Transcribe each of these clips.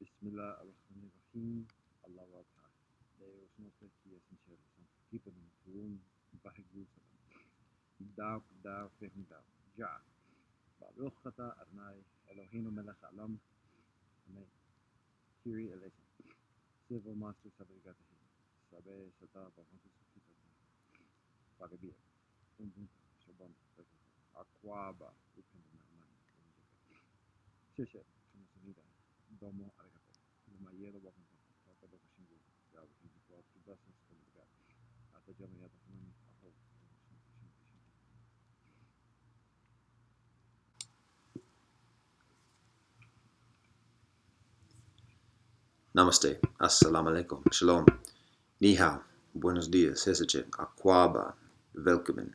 Bismillah ar-Rahman ar-Rahim. Allah Akbar. Deus não perquia sincero. Tipo de um barrigu. Dá perguntar. Já. Baruch ata Adonai Eloheinu melech haolam. Amen. Kyrie eleison. Civil master sabregatahi. Sabe sata bavantu sukita. Pagabia. Shabon. Aquaba. Upendana. Sheshe. Kamusunida. Domo arigato. Lumayelo wakanto. Takado kashingu. Yabu hinji kwa blessings from God. Atajama yata hanami. Aho. Namaste, assalamu alaikum, shalom, ni hao, buenos dias, heseche, aquaba, welkomen.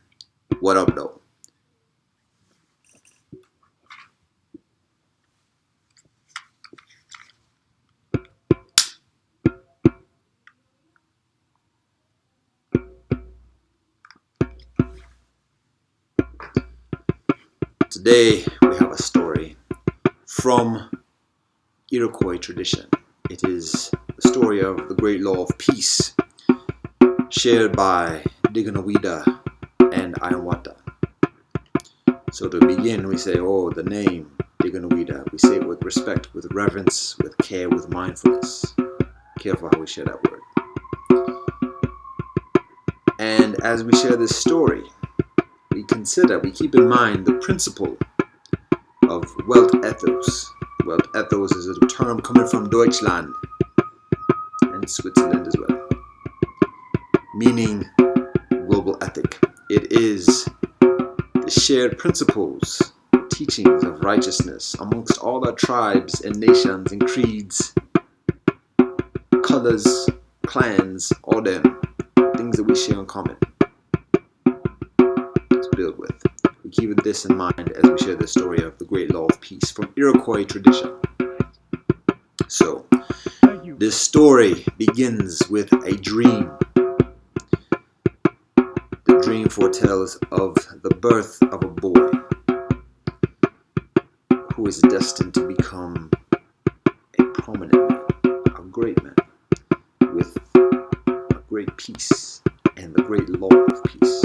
What up, though? Today we have a story from Iroquois tradition. It is the story of the great law of peace shared by Diganawida and Iroquois. So to begin, we say, oh, the name Diganawida. We say it with respect, with reverence, with care, with mindfulness. Careful how we share that word. And as we share this story, we keep in mind the principle of Welt ethos. Welt ethos is a term coming from Deutschland and Switzerland as well, meaning global ethic. It is the shared principles, teachings of righteousness amongst all our tribes and nations and creeds, colors, clans, all them things that we share in common to build with. We keep this in mind as we share the story of the great law of peace from Iroquois tradition. So, this story begins with a dream. The dream foretells of the birth of a boy who is destined to become a prominent man, a great man, with a great peace and the great law of peace.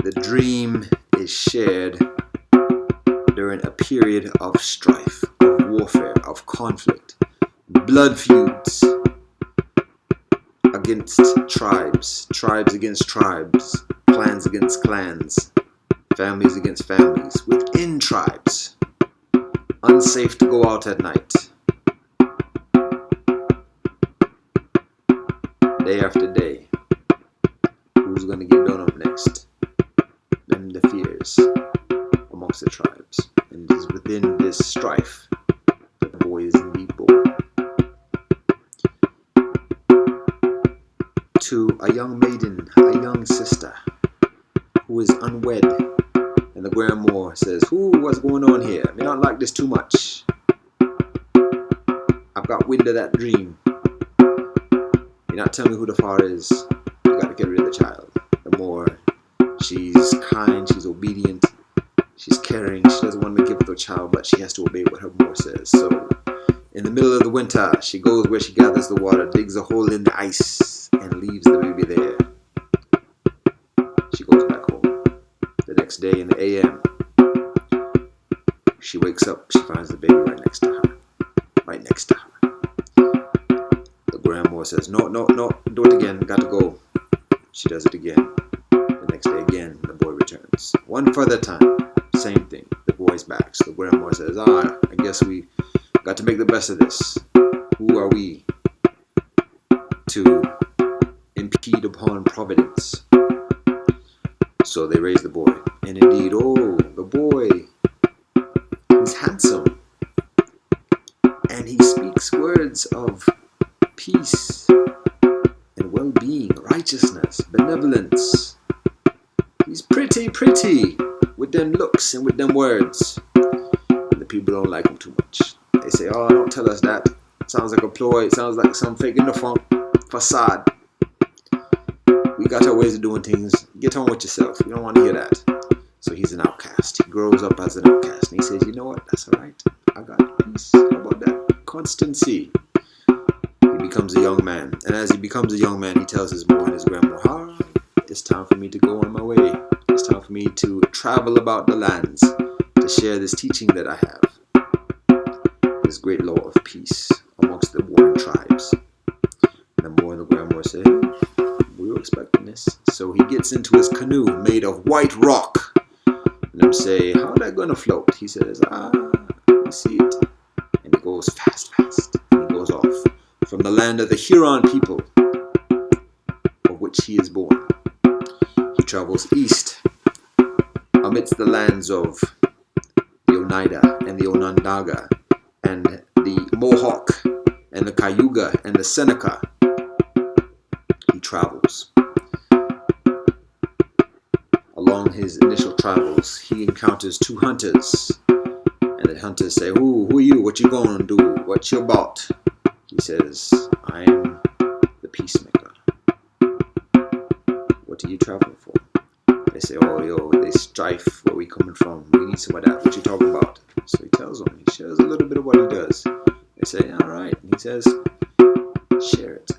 The dream is shared during a period of strife, of warfare, of conflict, blood feuds against tribes, tribes against tribes, clans against clans, families against families, within tribes, unsafe to go out at night. Day after day, who's going to get done up next? Then the fears amongst the tribes. And it is within this strife that the boy is indeed born. To a young maiden, a young sister, who is unwed. And the grandmother says, what's going on here? I may not like this too much. I've got wind of that dream. You're not telling me who the father is. You got to get rid of the child. The more she's kind, she's obedient, she's caring. She doesn't want to give up the child, but she has to obey what her mother says. So, in the middle of the winter, she goes where she gathers the water, digs a hole in the ice, and leaves the baby there. She goes back home. The next day in the AM, she wakes up, she finds the baby right next to her. Right next to her. The grandmother says, no, do it again, got to go. She does it again. The next day again, the boy returns. One further time, same thing. The boy's back. So the grandmother says, I guess we got to make the best of this. Who are we to impede upon providence? So they raise the boy. And indeed, the boy is handsome. And he speaks words of peace and well-being, righteousness, benevolence. He's pretty with them looks and with them words. And the people don't like him too much. They say, don't tell us that. It sounds like a ploy. It sounds like some fake in the funk facade. We got our ways of doing things. Get on with yourself. We don't want to hear that. So he's an outcast. He grows up as an outcast. And he says, you know what? That's all right. I got peace? How about that? Constancy. He becomes a young man. And as he becomes a young man, he tells his mom and his grandma, all right, it's time for me to go on my way. It's time for me to travel about the lands to share this teaching that I have. This great law of peace amongst the warring tribes. And the boy and the grandma say, we were expecting this. So he gets into his canoe made of white rock. And them say, how are that going to float? He says, you see it. And it goes fast. And he goes off from the land of the Huron people, of which he is born. He travels east amidst the lands of the Oneida and the Onondaga and the Mohawk and the Cayuga and the Seneca. He travels. Along his initial travels, he encounters two hunters. And the hunters say, who are you? What you going to do? What you about? He says, I am the peacemaker. What are you traveling for? They say, they strife where we coming from. We need some of that. What you talking about? So he tells them. He shares a little bit of what he does. They say, all right. And he says, share it.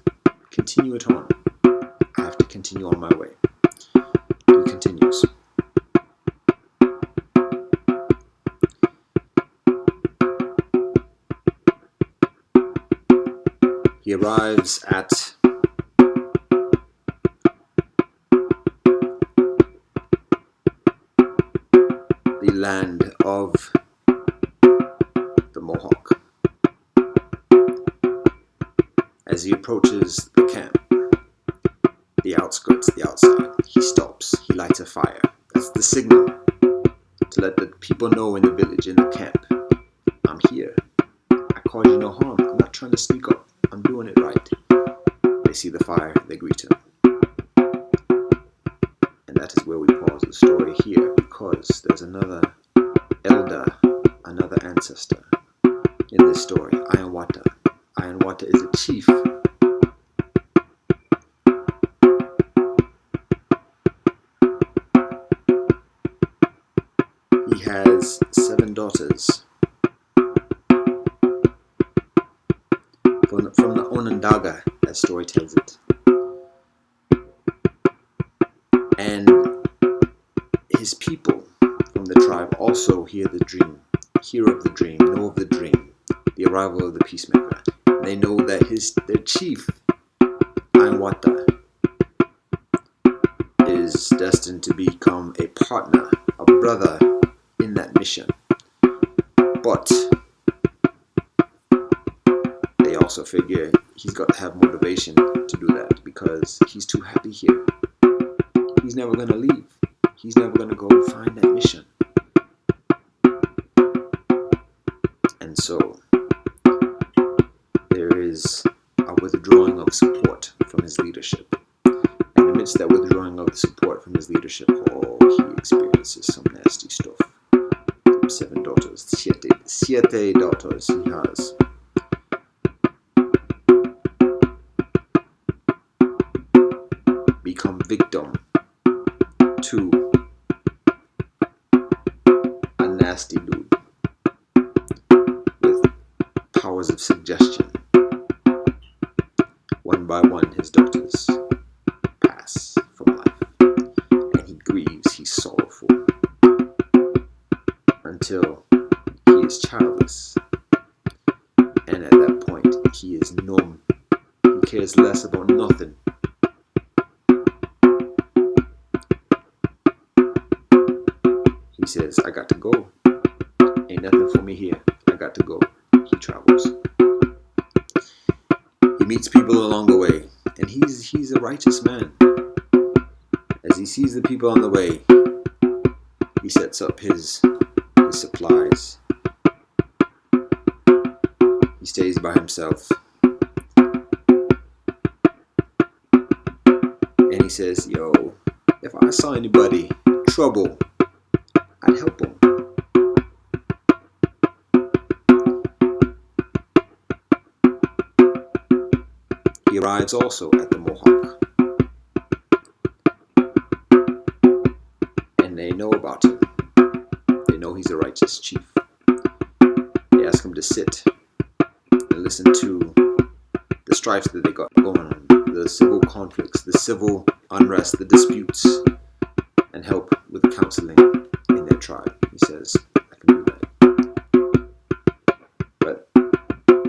Continue it on. I have to continue on my way. He continues. He arrives at the land of the Mohawk. As he approaches the camp, the outskirts, the outside, he stops. He lights a fire. That's the signal to let the people know in the village, in the camp, I'm here. I cause you no harm. I'm not trying to sneak up. I'm doing it right. They see the fire. They greet him. And that is where we pause the story here, because there's another elder, another ancestor in this story, Iroquois. Iroquois is a chief. He has 7 daughters. From the Onondaga, as story tells it. And his people from the tribe also hear of the dream, know of the dream, the arrival of the peacemaker. And they know that their chief, Iroquois, is destined to become a partner, a brother in that mission. But they also figure he's got to have motivation to do that, because he's too happy here. He's never going to leave. He's never going to go find that mission. And so there is a withdrawing of support from his leadership. And amidst that withdrawing of the support from his leadership, he experiences some nasty stuff. 7 daughters, siete daughters he has. Become victim to a nasty dude with powers of suggestion. One by one, his daughters pass from life, and he grieves, he's sorrowful, until he is childless. And at that point, he is numb. He cares less about nothing. He says, I got to go. Ain't nothing for me here. I got to go. He travels. He meets people along the way, and he's a righteous man. As he sees the people on the way, he sets up his supplies. He stays by himself. And he says, yo, if I saw anybody trouble, I'd help him. He arrives also at the Mohawk. And they know about him. They know he's a righteous chief. They ask ask him to sit and listen to the strifes that they got going on, the civil conflicts, the civil unrest, the disputes, and help with counseling in their tribe. He says, I can do that. But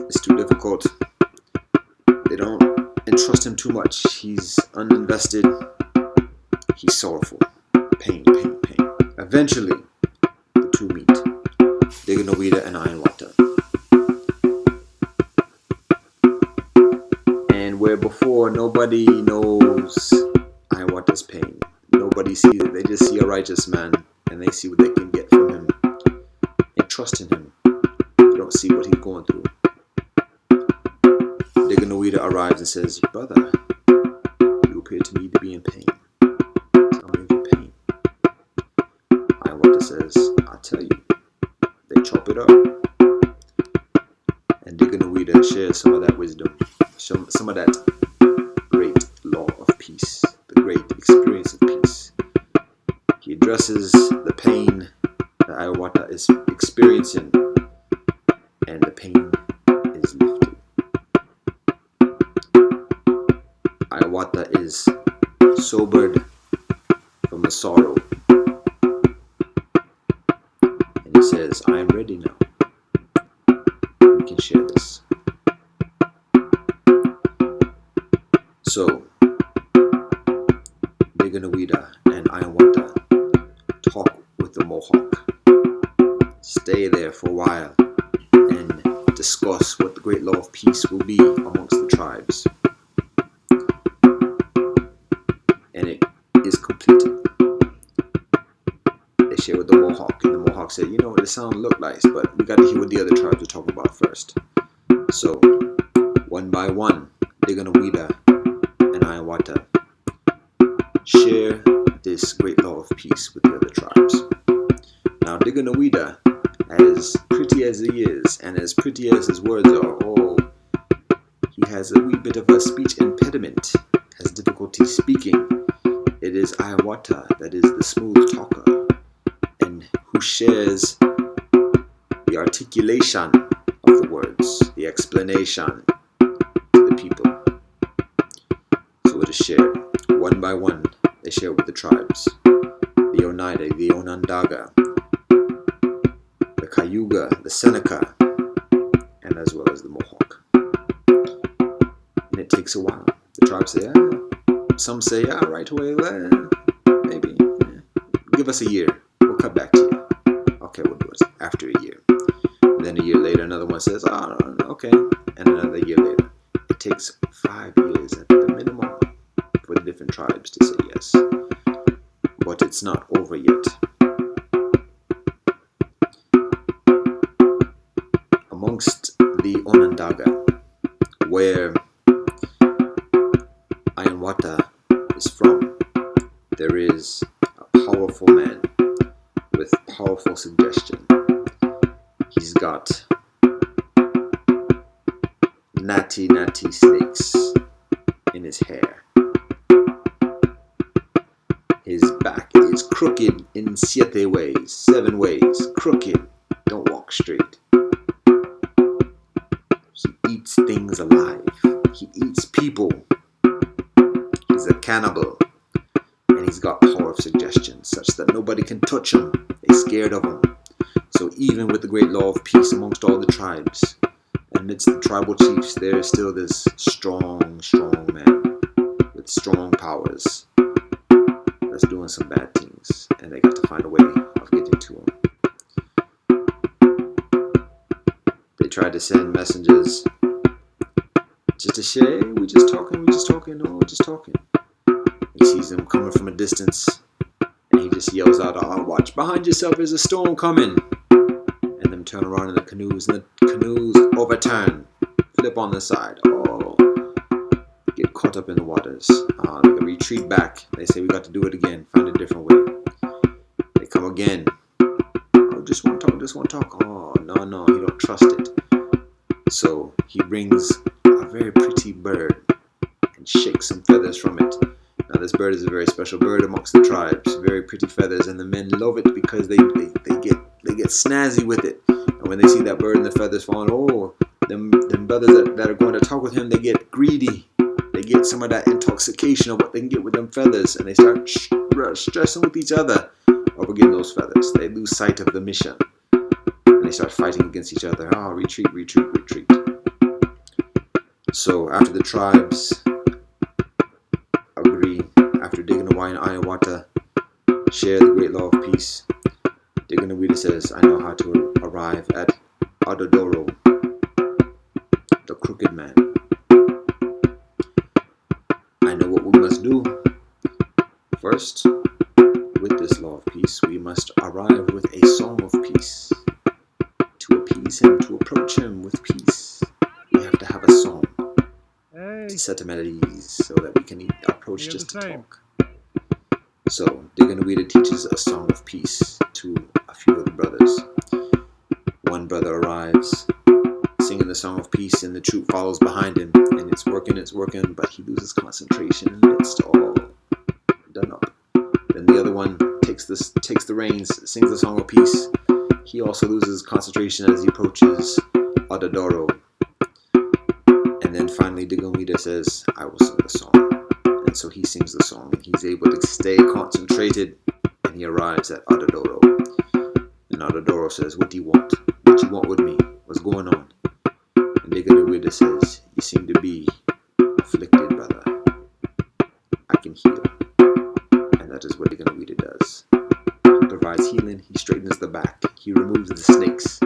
it's too difficult. They don't entrust him too much. He's uninvested. He's sorrowful. Pain, pain, pain. Eventually, the two meet. Diganowida and Ironwater. And where before nobody knows Ironwater's pain. Nobody sees it. They just see a righteous man and they see what they can get from him and trust in him. They don't see what he's going through. Diganowida arrives and says, Brother, you appear to me to be in pain. Tell me of your pain. Ironwater says, I'll tell you. They chop it up. And Diganowida shares some of that wisdom, some of that great law of peace, the great experience of peace. He addresses the pain that Ironwater is experiencing, and the pain is lifted. Ironwater is sobered from the sorrow. And he says, I am ready now. We can share this. So, Diganowida and Ironwater talk with the Mohawk. Stay there for a while and discuss what the great law of peace will be amongst the tribes. And it is completed. They share with the Mohawk, and the Mohawk said, you know, the sound look nice, but we got to hear what the other tribes are talking about first. So, one by one, Diganowida and Ironwater share this great law of peace with the other tribes. Now, Diganowida, as pretty as he is, and as pretty as his words are, he has a wee bit of a speech impediment, has difficulty speaking. It is Ironwater that is the smooth talker, and who shares the articulation of the words, the explanation to the people. So it is shared one by one. They share with the tribes, the Oneida, the Onondaga, the Cayuga, the Seneca, and as well as the Mohawk. And it takes a while. The tribes say, some say, right away, maybe. Give us a year. We'll cut back to you. Okay, we'll do it after a year. And then a year later, another one says, okay. And another year later. It takes 5 years at the minimum for the different tribes to say yes. But it's not over yet. Amongst the Onondaga, where Ironwater is from, there is a powerful man with powerful suggestion. He's got natty snakes in his hair. His back is crooked in 7 ways, crooked, don't walk straight. He eats things alive. He eats people. He's a cannibal. And he's got power of suggestion such that nobody can touch him. They're scared of him. So even with the great law of peace amongst all the tribes, amidst the tribal chiefs, there is still this strong man with strong powers that's doing some bad things. And they got to find a way of getting to him. They tried to send messengers just to say, hey, we just talking, no, we're just talking. He sees them coming from a distance, and he just yells out, watch behind yourself, there's a storm coming. And them turn around in the canoes, and the canoes overturn, flip on the side, get caught up in the waters. They retreat back. They say, we got to do it again, find a different way. They come again. Just want to talk. No, you don't trust it. So he brings a very pretty bird and shakes some feathers from it. Now this bird is a very special bird amongst the tribes. Very pretty feathers, and the men love it because they get snazzy with it. And And when they see that bird and the feathers falling, oh, them brothers that are going to talk with him, they get greedy. They get some of that intoxication of what they can get with them feathers, and they start stressing with each other over getting those feathers. They lose sight of the mission, and they start fighting against each other. Oh, retreat, retreat, retreat. So after the tribes agree, after Diganawi and Ayawata share the great law of peace, Diganawida says, I know how to arrive at Adodoro, the crooked man. I know what we must do. First, with this law of peace, we must arrive with a song of peace. To appease him, to approach him with peace, we have to have a song to set him at ease so that we can approach just to talk. So, Diganawida teaches a song of peace to a few of the brothers. One brother arrives singing the song of peace, and the troop follows behind him, and it's working, but he loses concentration in the midst, all done up. Then the other one takes the reins, sings the song of peace. He also loses concentration as he approaches Adodoro. And then finally Diganawida says, I will sing the song. And so he sings the song, and he's able to stay concentrated, and he arrives at Adodoro. And Adodoro says, what do you want? What you want with me? What's going on? And Diganawida says, you seem to be afflicted, brother. I can heal. And that is what Diganawida does. He provides healing, he straightens the back, he removes the snakes,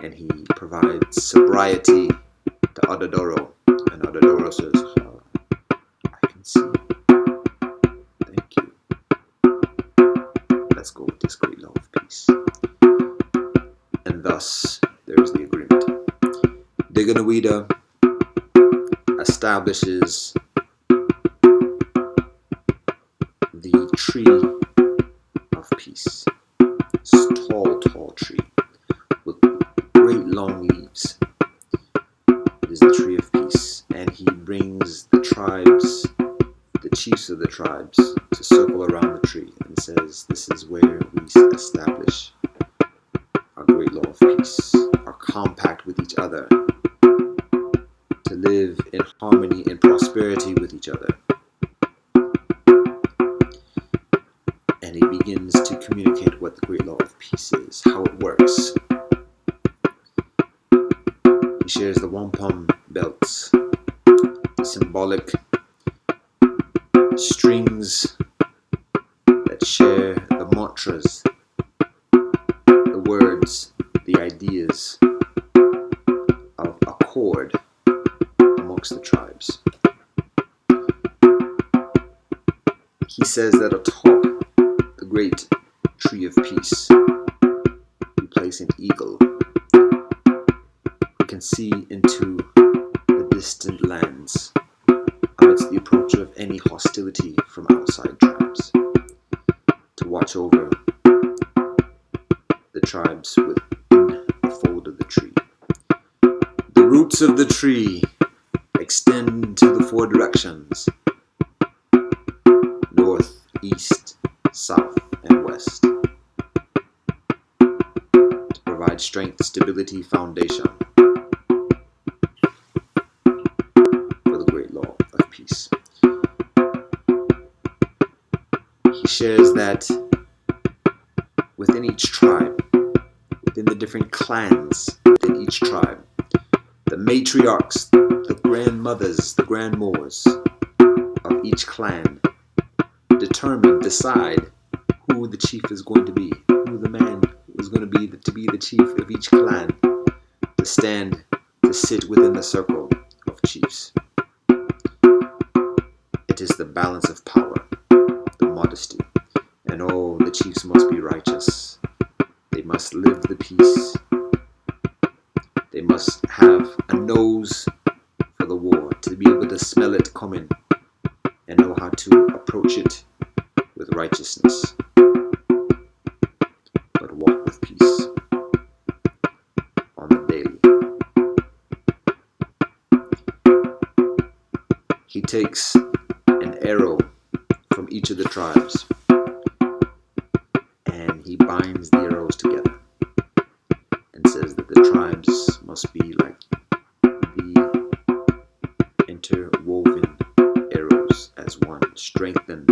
and he provides sobriety to Adodoro. And Adodoro says, oh, I can see. Thank you. Let's go with this great law of peace. And thus, there is the agreement. Diganawida establishes the tree of peace. This tall tree with great long leaves. It is the tree of peace, and he brings the tribes, the chiefs of the tribes, to circle around the tree and says, this is where we establish our great law of peace, our compact with each other, to live in harmony and prosperity with each other. And he begins to communicate what the great law of peace is, how it works. He shares the wampum belts, the symbolic strings that share the mantras, the words, the ideas of accord amongst the tribes. He says that atop the great tree of peace, we place an eagle. We can see into the distant lands amidst the approach of any hostility from outside tribes, to watch over the tribes within the fold of the tree. The roots of the tree extend to the four directions: north, east, south, and west, to provide strength, stability, foundation for the great law of peace. He shares that within each tribe, within the different clans within each tribe, the matriarchs, the grandmothers, the grandmores of each clan decide who the chief is going to be, who the man is going to be the chief of each clan, to sit within the circle of chiefs. It is the balance of power, the modesty, and the chiefs must be righteous. They must live the peace. They must have a nose for the war, to be able to smell it coming and know how to approach it with righteousness, but walk with peace on the daily. He takes an arrow from each of the tribes and he binds the arrows together and says, must be like the interwoven arrows as one, strengthened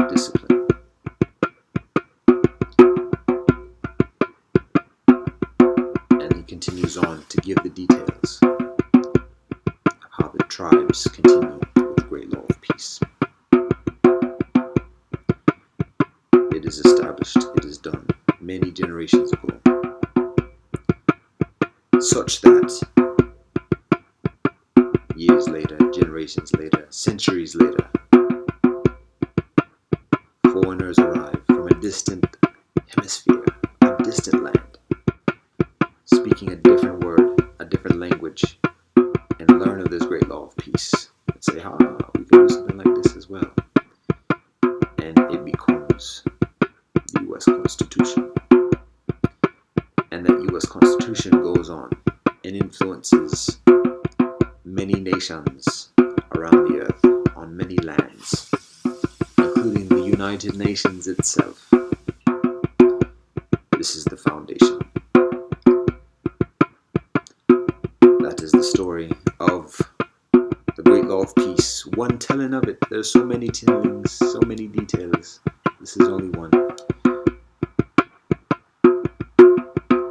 discipline. And he continues on to give the details of how the tribes continue with the great law of peace. It is established, it is done many generations ago, such that years later, generations later, centuries later, foreigners arrive from a distant hemisphere, a distant land, speaking a different word, a different language, and learn of this great law of peace. And say, we can do something like this as well. And it becomes the U.S. Constitution. And that U.S. Constitution goes on and influences many nations around the earth, on many lands, including the United Nations itself. This is the foundation. That is the story of the great law of peace. One telling of it. There's so many tellings, so many details. This is only one.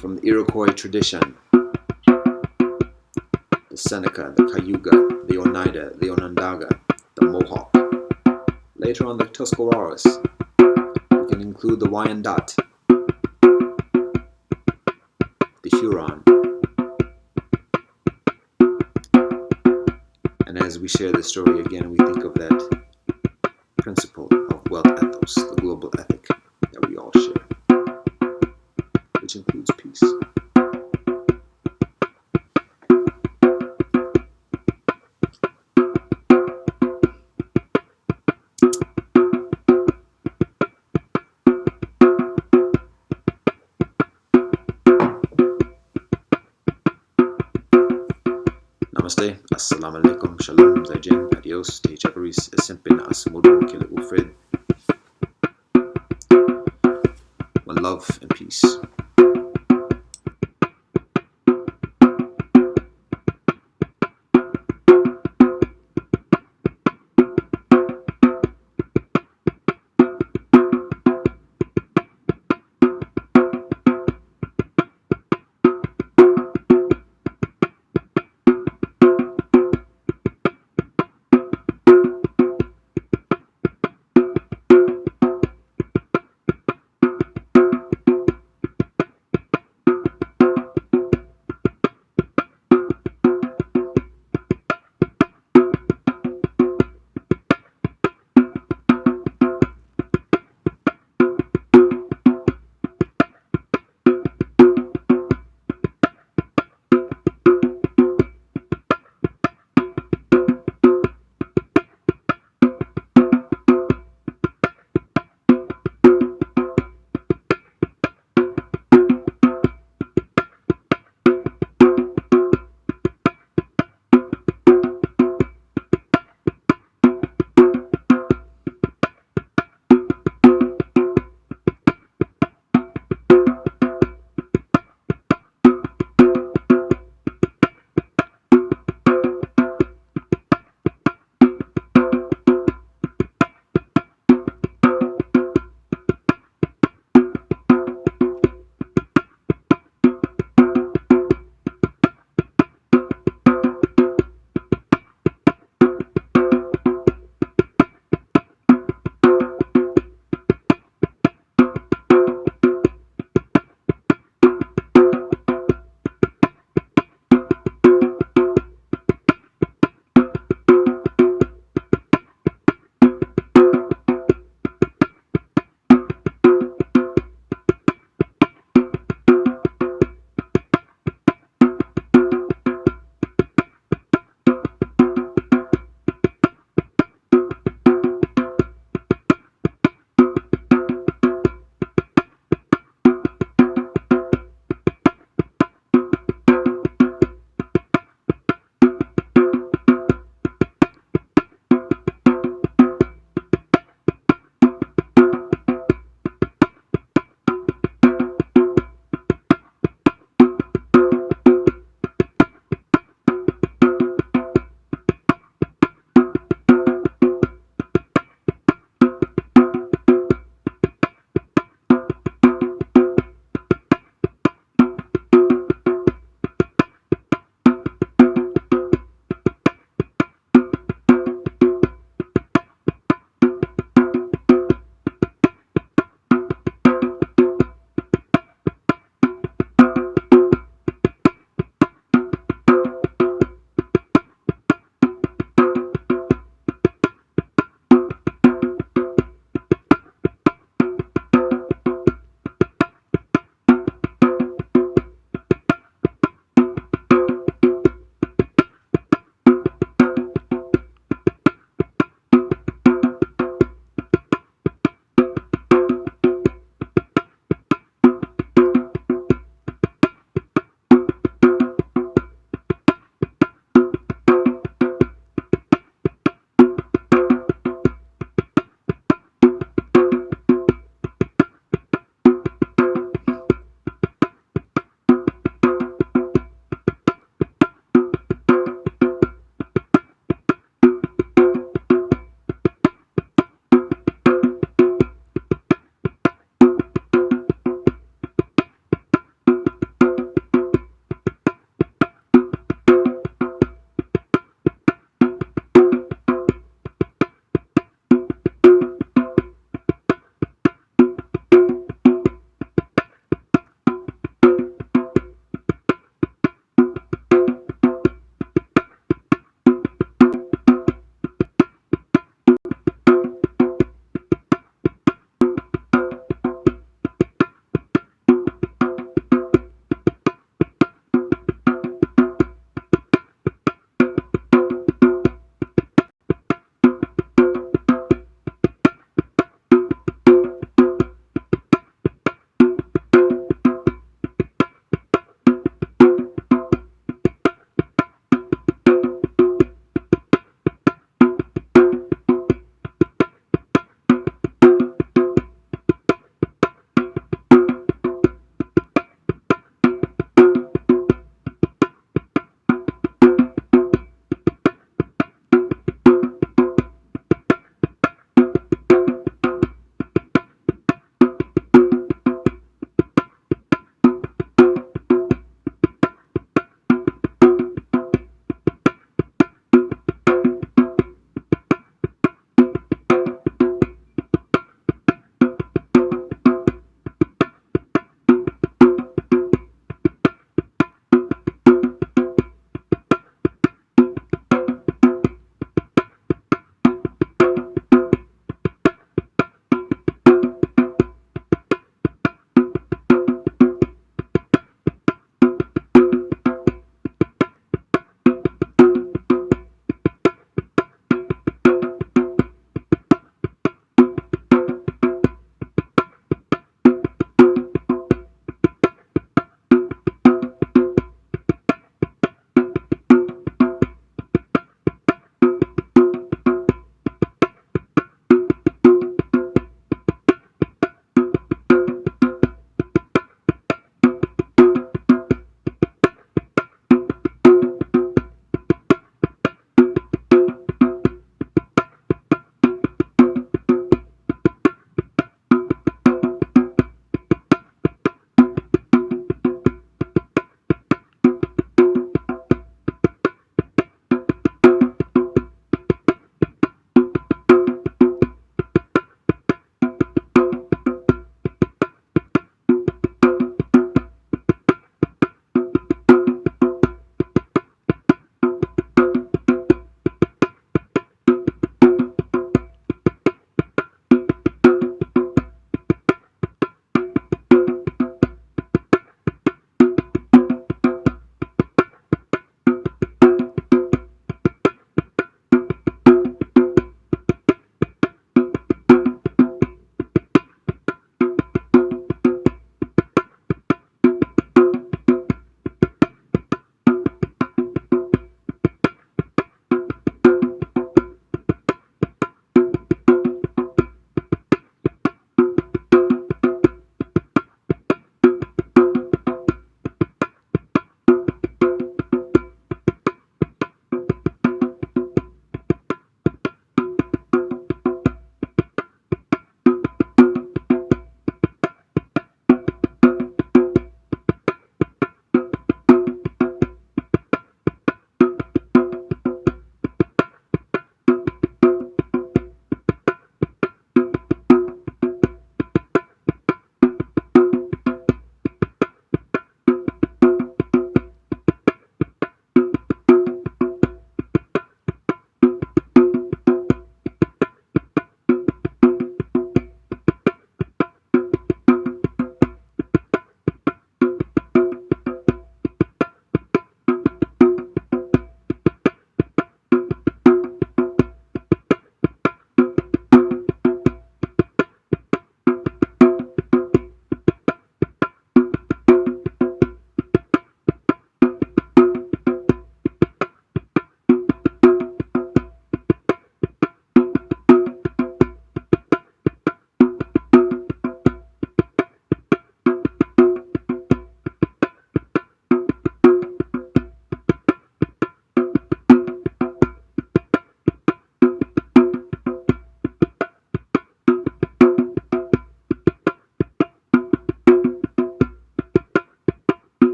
From the Iroquois tradition, the Seneca, the Cayuga, the Oneida, the Onondaga, the Mohawk. Later on, the Tuscaroras. We can include the Wyandot, the Huron. And as we share this story again, we think of that principle of wealth ethos, the global ethic that we all share, which includes peace. Namaste, assalamu alaikum, shalom, zaijen, adios, te jabaris, esimpin, asmudu, kile ufred. One love and peace.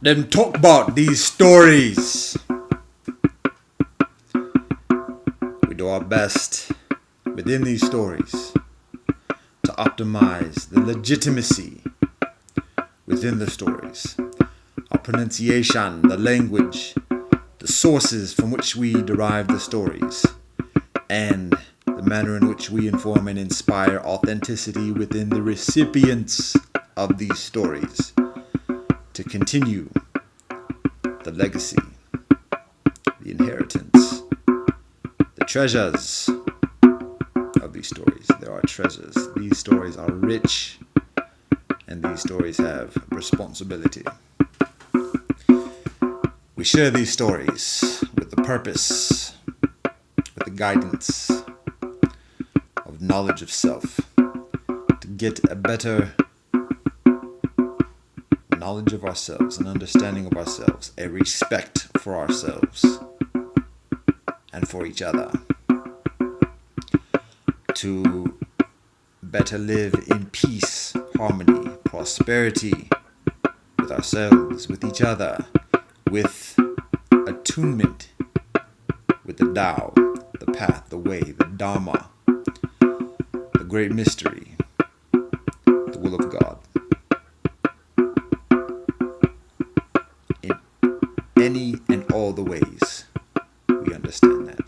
them talk about these stories. We do our best within these stories to optimize the legitimacy within the stories, our pronunciation, the language, the sources from which we derive the stories, and the manner in which we inform and inspire authenticity within the recipients of these stories to continue the legacy, the inheritance, the treasures of these stories. There are treasures. These stories are rich, and these stories have responsibility. We share these stories with the purpose, with the guidance of knowledge of self, to get a better knowledge of ourselves, an understanding of ourselves, a respect for ourselves and for each other, to better live in peace, harmony, prosperity with ourselves, with each other, with attunement with the Tao, the path, the way, the Dharma, the great mystery, the will of God. In any and all the ways we understand that.